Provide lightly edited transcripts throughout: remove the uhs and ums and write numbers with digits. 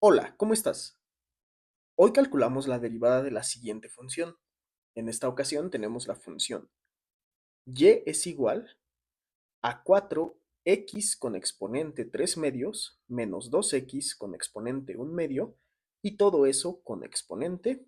Hola, ¿cómo estás? Hoy calculamos la derivada de la siguiente función. En esta ocasión tenemos la función y es igual a 4x con exponente 3 medios menos 2x con exponente 1 medio y todo eso con exponente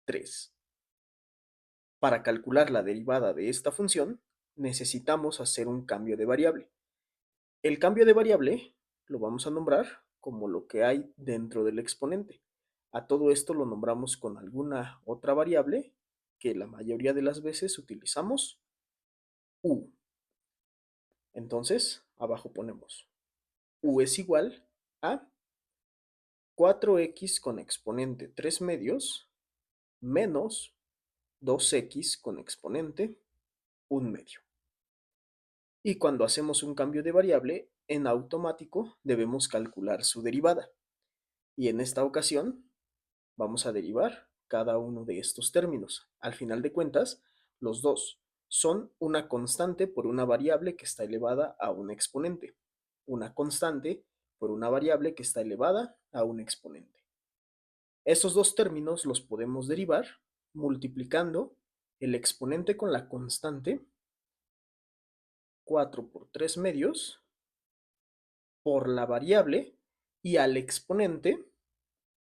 3. Para calcular la derivada de esta función necesitamos hacer un cambio de variable. El cambio de variable lo vamos a nombrar como lo que hay dentro del exponente. A todo esto lo nombramos con alguna otra variable que la mayoría de las veces utilizamos u. Entonces, abajo ponemos u es igual a 4x con exponente 3 medios menos 2x con exponente 1 medio. Y cuando hacemos un cambio de variable, en automático debemos calcular su derivada. Y en esta ocasión vamos a derivar cada uno de estos términos. Al final de cuentas, los dos son una constante por una variable que está elevada a un exponente. Una constante por una variable que está elevada a un exponente. Estos dos términos los podemos derivar multiplicando el exponente con la constante 4 por 3 medios por la variable y al exponente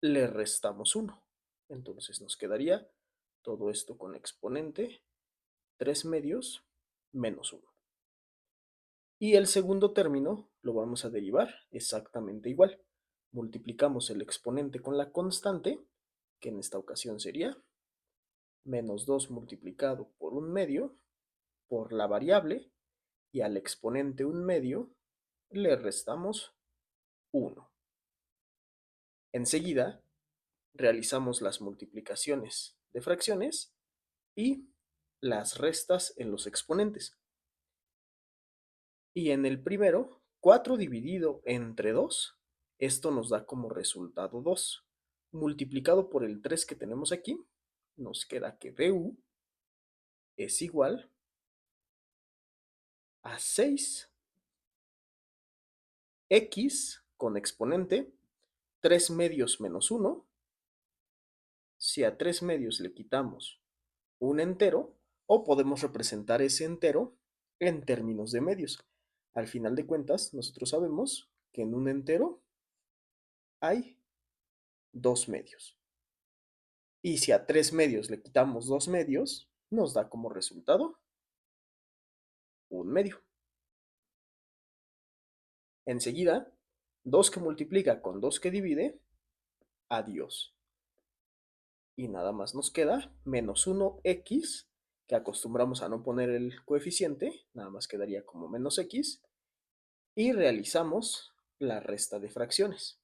le restamos 1. Entonces nos quedaría todo esto con exponente 3 medios menos 1. Y el segundo término lo vamos a derivar exactamente igual. Multiplicamos el exponente con la constante, que en esta ocasión sería menos 2 multiplicado por 1 medio, por la variable, y al exponente 1 medio le restamos 1. Enseguida realizamos las multiplicaciones de fracciones y las restas en los exponentes. Y en el primero, 4 dividido entre 2, esto nos da como resultado 2. Multiplicado por el 3 que tenemos aquí, nos queda que du es igual a 6x con exponente 3 medios menos 1. Si a 3 medios le quitamos un entero, o podemos representar ese entero en términos de medios. Al final de cuentas, nosotros sabemos que en un entero hay 2 medios. Y si a 3 medios le quitamos 2 medios, nos da como resultado un medio. Enseguida, 2 que multiplica con 2 que divide, adiós. Y nada más nos queda menos 1x, que acostumbramos a no poner el coeficiente, nada más quedaría como menos x, y realizamos la resta de fracciones.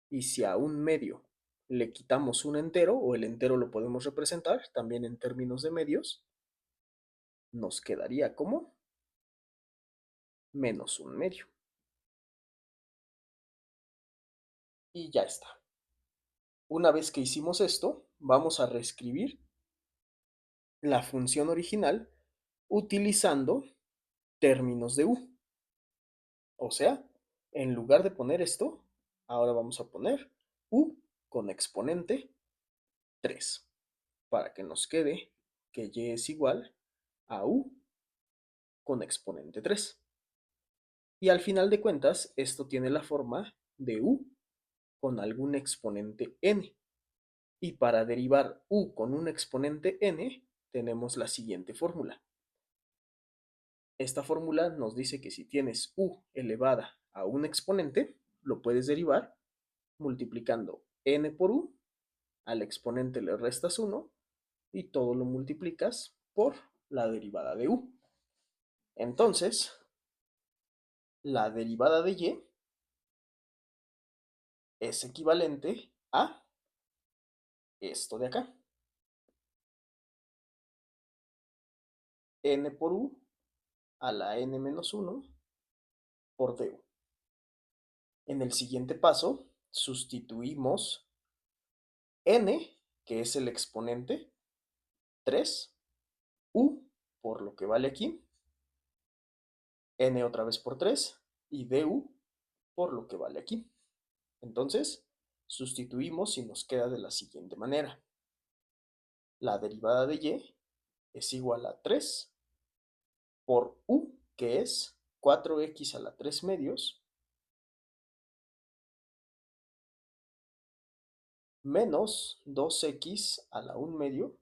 Y si a un medio le quitamos un entero, o el entero lo podemos representar también en términos de medios, nos quedaría como menos un medio. Y ya está. Una vez que hicimos esto, vamos a reescribir la función original utilizando términos de u. O sea, en lugar de poner esto, ahora vamos a poner u con exponente 3, para que nos quede que y es igual a u con exponente 3. Y al final de cuentas, esto tiene la forma de u con algún exponente n. Y para derivar u con un exponente n, tenemos la siguiente fórmula. Esta fórmula nos dice que si tienes u elevada a un exponente, lo puedes derivar multiplicando n por u, al exponente le restas 1 y todo lo multiplicas por la derivada de u. Entonces, la derivada de y es equivalente a esto de acá. N por u a la n menos 1 por du. En el siguiente paso, sustituimos n, que es el exponente, 3, u por lo que vale aquí, n otra vez por 3 y du por lo que vale aquí. Entonces, sustituimos y nos queda de la siguiente manera. La derivada de y es igual a 3 por u, que es 4x a la 3 medios, menos 2x a la 1 medio,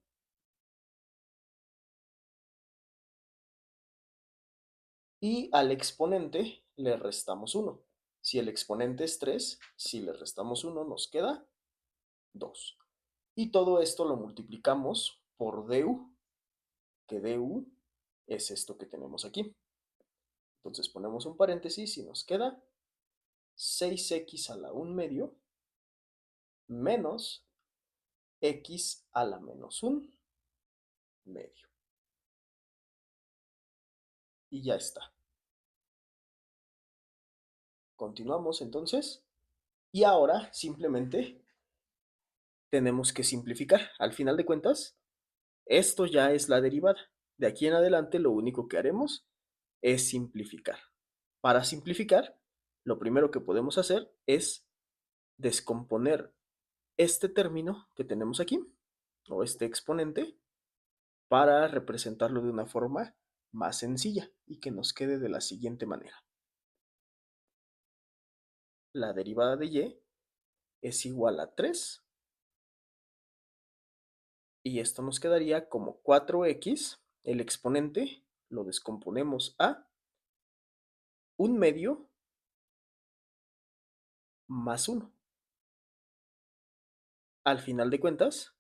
y al exponente le restamos 1. Si el exponente es 3, si le restamos 1 nos queda 2. Y todo esto lo multiplicamos por du, que du es esto que tenemos aquí. Entonces ponemos un paréntesis y nos queda 6x a la 1 medio menos x a la menos 1 medio. Y ya está. Continuamos entonces. Y ahora simplemente tenemos que simplificar. Al final de cuentas, esto ya es la derivada. De aquí en adelante lo único que haremos es simplificar. Para simplificar, lo primero que podemos hacer es descomponer este término que tenemos aquí, o este exponente, para representarlo de una forma más sencilla y que nos quede de la siguiente manera. La derivada de y es igual a 3 y esto nos quedaría como 4x, el exponente lo descomponemos a 1 medio más 1. Al final de cuentas,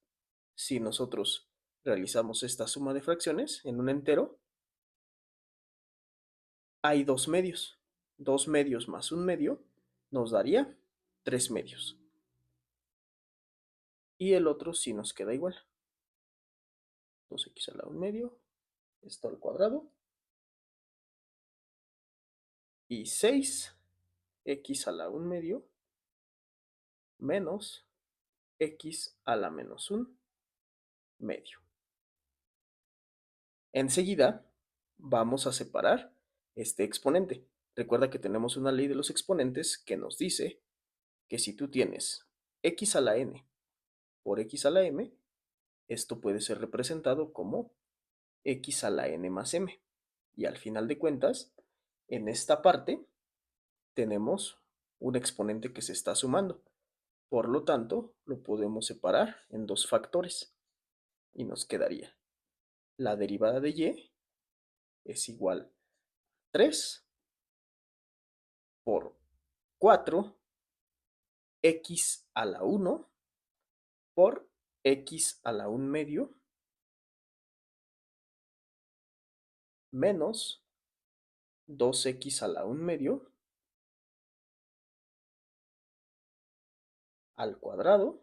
si nosotros realizamos esta suma de fracciones en un entero, hay 2 medios. 2 medios más 1 medio nos daría 3 medios. Y el otro sí nos queda igual. 2x a la 1 medio, esto al cuadrado. Y 6x a la 1 medio menos x a la menos 1 medio. Enseguida vamos a separar este exponente. Recuerda que tenemos una ley de los exponentes que nos dice que si tú tienes x a la n por x a la m, esto puede ser representado como x a la n más m. Y al final de cuentas, en esta parte tenemos un exponente que se está sumando. Por lo tanto, lo podemos separar en dos factores y nos quedaría la derivada de y es igual a 3 por 4x a la 1 por x a la 1 medio menos 2x a la 1 medio al cuadrado,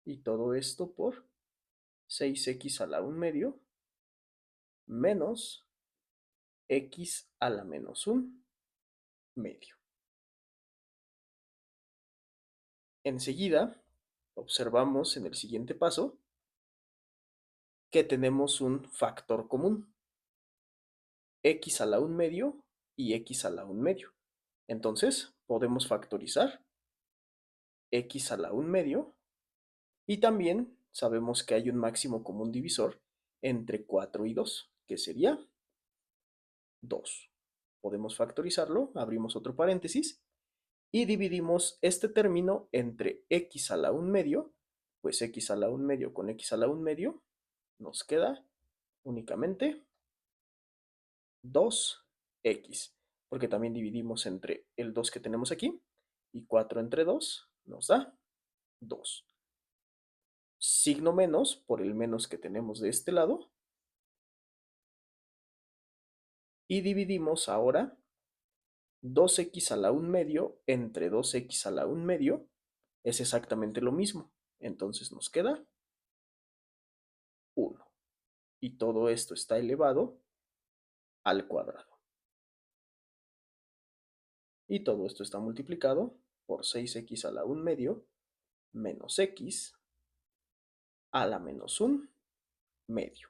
y todo esto por 6x a la 1 medio menos x a la menos 1 medio. Enseguida observamos en el siguiente paso que tenemos un factor común, x a la 1 medio y x a la 1 medio. Entonces podemos factorizar x a la 1 medio y también sabemos que hay un máximo común divisor entre 4 y 2, que sería 2. Podemos factorizarlo, abrimos otro paréntesis y dividimos este término entre x a la 1 medio, pues x a la 1 medio con x a la 1 medio nos queda únicamente 2x, porque también dividimos entre el 2 que tenemos aquí y 4 entre 2 nos da 2. Signo menos por el menos que tenemos de este lado y dividimos ahora 2x a la 1 medio entre 2x a la 1 medio es exactamente lo mismo. Entonces nos queda 1. Y todo esto está elevado al cuadrado. Y todo esto está multiplicado por 6x a la 1 medio menos x a la menos 1 medio.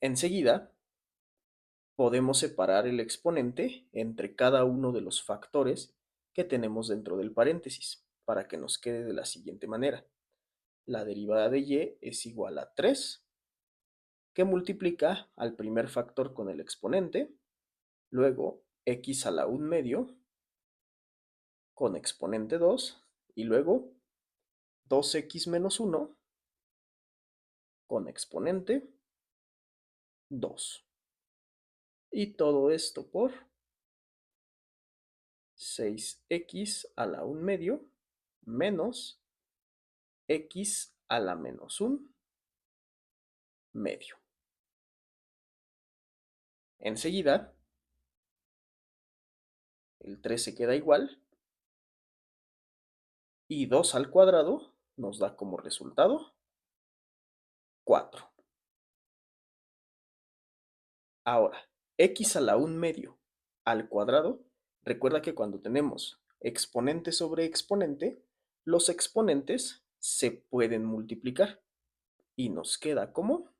Enseguida podemos separar el exponente entre cada uno de los factores que tenemos dentro del paréntesis, para que nos quede de la siguiente manera. La derivada de y es igual a 3, que multiplica al primer factor con el exponente, luego x a la 1 medio con exponente 2, y luego 2x menos 1 con exponente 2. Y todo esto por 6x a la 1 medio menos x a la menos 1 medio. Enseguida, el 3 se queda igual y 2 al cuadrado nos da como resultado 4. Ahora, x a la 1 medio al cuadrado, recuerda que cuando tenemos exponente sobre exponente, los exponentes se pueden multiplicar y nos queda como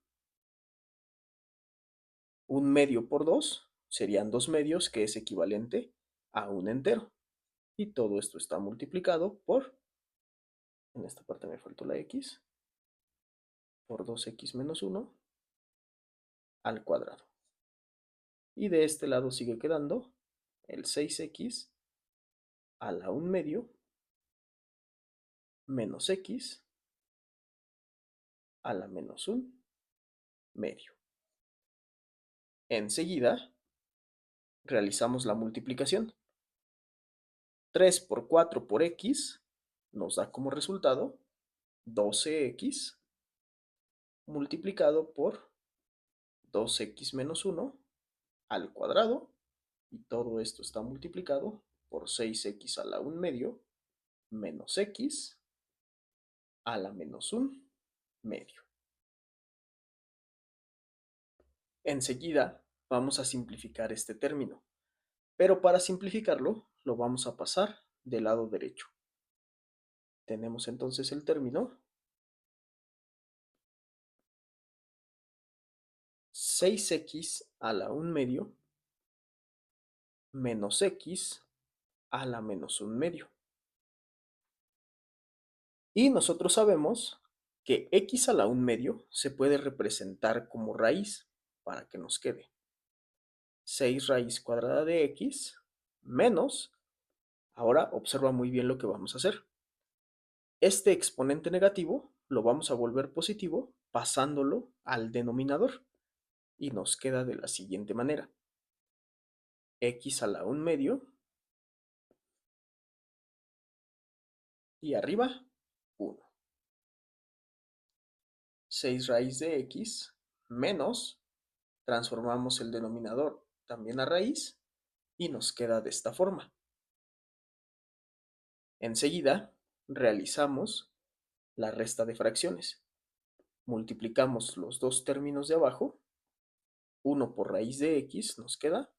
1 medio por 2, serían 2 medios, que es equivalente a un entero. Y todo esto está multiplicado por, en esta parte me faltó la x, por 2x menos 1 al cuadrado. Y de este lado sigue quedando el 6x a la 1 medio menos x a la menos 1 medio. Enseguida realizamos la multiplicación. 3 por 4 por x nos da como resultado 12x multiplicado por 2x menos 1 al cuadrado, y todo esto está multiplicado por 6x a la 1 medio menos x a la menos 1 medio. Enseguida vamos a simplificar este término, pero para simplificarlo lo vamos a pasar del lado derecho. Tenemos entonces el término 6x a la 1 medio menos x a la menos 1 medio. Y nosotros sabemos que x a la 1 medio se puede representar como raíz para que nos quede 6 raíz cuadrada de x menos, ahora observa muy bien lo que vamos a hacer. Este exponente negativo lo vamos a volver positivo pasándolo al denominador y nos queda de la siguiente manera. X a la 1 medio y arriba 1. 6 raíz de x menos, transformamos el denominador también a raíz y nos queda de esta forma. Enseguida realizamos la resta de fracciones. Multiplicamos los dos términos de abajo, 1 por raíz de x nos queda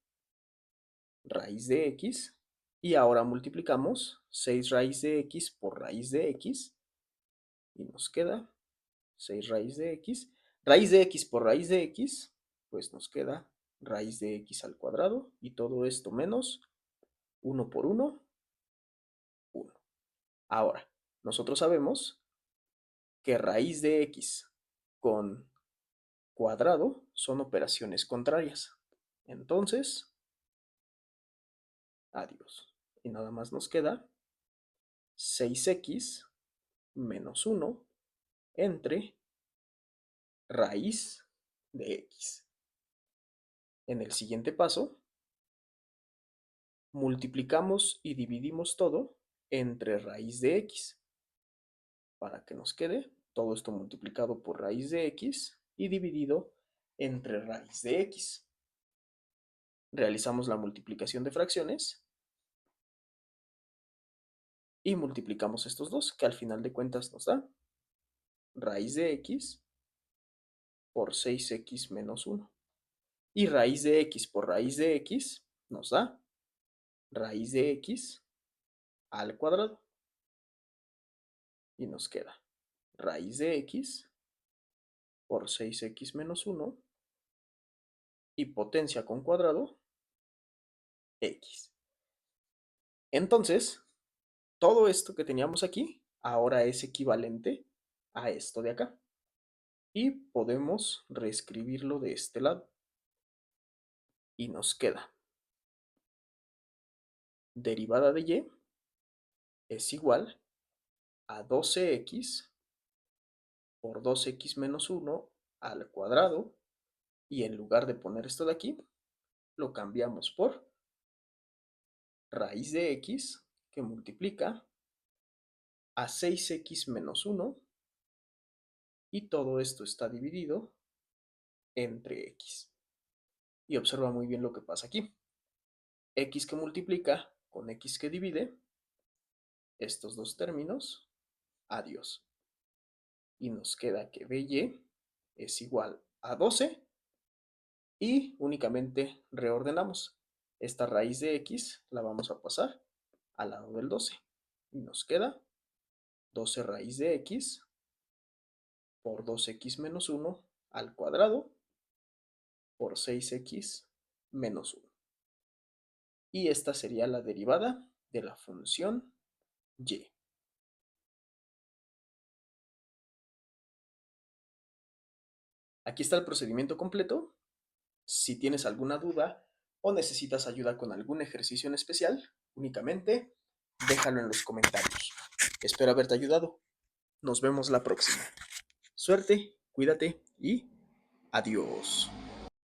raíz de x, y ahora multiplicamos 6 raíz de x por raíz de x y nos queda 6 raíz de x. Raíz de x por raíz de x, pues nos queda raíz de x al cuadrado, y todo esto menos 1 por 1, 1. Ahora, nosotros sabemos que raíz de x con cuadrado son operaciones contrarias. Entonces, adiós. Y nada más nos queda 6x menos 1 entre raíz de x. En el siguiente paso, multiplicamos y dividimos todo entre raíz de x, para que nos quede todo esto multiplicado por raíz de x y dividido entre raíz de x. Realizamos la multiplicación de fracciones y multiplicamos estos dos, que al final de cuentas nos da raíz de x por 6x menos 1. Y raíz de x por raíz de x nos da raíz de x al cuadrado. Y nos queda raíz de x por 6x menos 1 y potencia con cuadrado x. Entonces, todo esto que teníamos aquí ahora es equivalente a esto de acá. Y podemos reescribirlo de este lado. Y nos queda derivada de y es igual a 12x por 2x menos 1 al cuadrado. Y en lugar de poner esto de aquí, lo cambiamos por raíz de x que multiplica a 6x menos 1 y todo esto está dividido entre x. Y observa muy bien lo que pasa aquí. X que multiplica con x que divide, estos dos términos, adiós. Y nos queda que by es igual a 12 y únicamente reordenamos. Esta raíz de x la vamos a pasar al lado del 12 y nos queda 12 raíz de x por 2x menos 1 al cuadrado por 6x menos 1. Y esta sería la derivada de la función y. Aquí está el procedimiento completo. Si tienes alguna duda o necesitas ayuda con algún ejercicio en especial, únicamente déjalo en los comentarios. Espero haberte ayudado. Nos vemos la próxima. Suerte, cuídate y adiós.